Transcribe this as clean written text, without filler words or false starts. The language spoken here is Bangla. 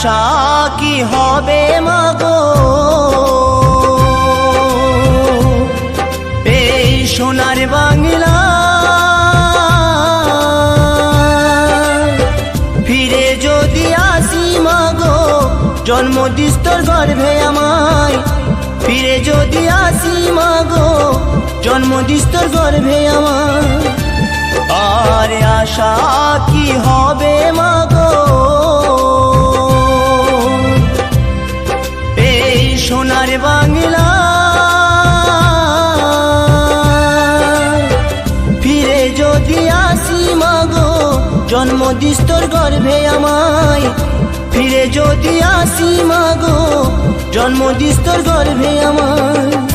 আশা কি হবে মাগো এই সোনার বাংলা ফিরে যদি আসি মাগো জন্ম দিস তোর গর্ভে আমায় ফিরে যদি আসি মাগো জন্ম দিস তোর গর্ভে আমায় আর আশা কি হবে মাগো এই সোনার বাংলা ফিরে যদি আসি মাগো জন্ম দিস তোর গর্ভে আমায় ফিরে যদি আসি মাগো জন্ম দিস তোর গর্ভে আমায়।